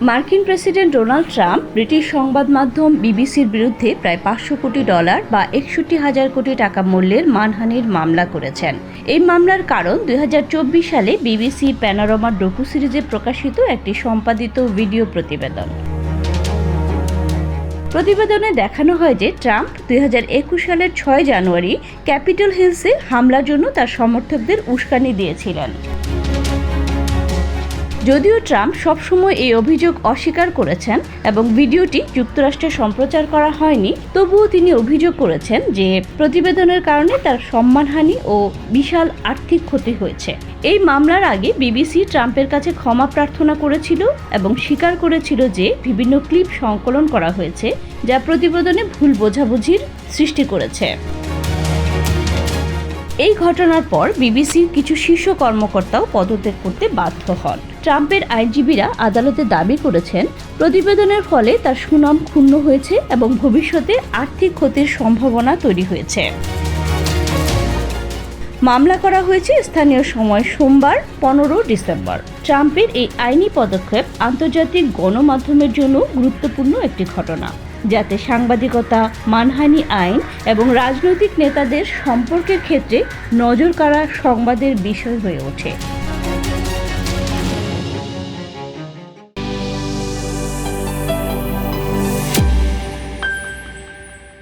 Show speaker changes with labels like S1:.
S1: মার্কিন president Donald Trump British সংবাদ মাধ্যম বিবিসির বিরুদ্ধে প্রায় $500 কোটি বা 61,000 কোটি টাকা মূল্যের মানহানির মামলা করেছেন। এই মামলার কারণ 2024 সালে বিবিসি প্যানোরামা ডকুসিরিজে প্রকাশিত একটি সম্পাদিত ভিডিও প্রতিবেদন। প্রতিবেদনে দেখানো হয় যে ট্রাম্প 2021 সালের 6 জানুয়ারি ক্যাপিটল হিলসে হামলার জন্য তার সমর্থকদের উস্কানি দিয়েছিলেন। যদিও ট্রাম্প সবসময় এই অভিযোগ অস্বীকার করেছেন এবং ভিডিওটি যুক্তরাষ্ট্রে সম্প্রচার করা হয়নি, তবুও তিনি অভিযোগ করেছেন যে প্রতিবেদনের কারণে তার সম্মানহানি ও বিশাল আর্থিক ক্ষতি হয়েছে। এই মামলার আগে বিবিসি ট্রাম্পের কাছে ক্ষমা প্রার্থনা করেছিল এবং স্বীকার করেছিল যে বিভিন্ন ক্লিপ সংকলন করা হয়েছে যা প্রতিবেদনে ভুল বোঝাবুঝির সৃষ্টি করেছে। এই ঘটনার পর বিবিসির কিছু শীর্ষ কর্মকর্তাও পদত্যাগ করতে বাধ্য হন। ট্রাম্পের আইনজীবীরা আদালতে দাবি করেছেন প্রতিবেদনের ফলে তার সুনাম ক্ষুণ্ণ হয়েছে এবং ভবিষ্যতে আর্থিক ক্ষতির সম্ভাবনা তৈরি হয়েছে। মামলা করা হয়েছে স্থানীয় সময় সোমবার 15 ডিসেম্বর। ট্রাম্পের এই আইনি পদক্ষেপ আন্তর্জাতিক গণমাধ্যমের জন্য গুরুত্বপূর্ণ একটি ঘটনা, যাতে সাংবাদিকতা, মানহানি আইন এবং রাজনৈতিক নেতাদের সম্পর্কের ক্ষেত্রে নজর কাড়া সংবাদের বিষয় হয়ে ওঠে।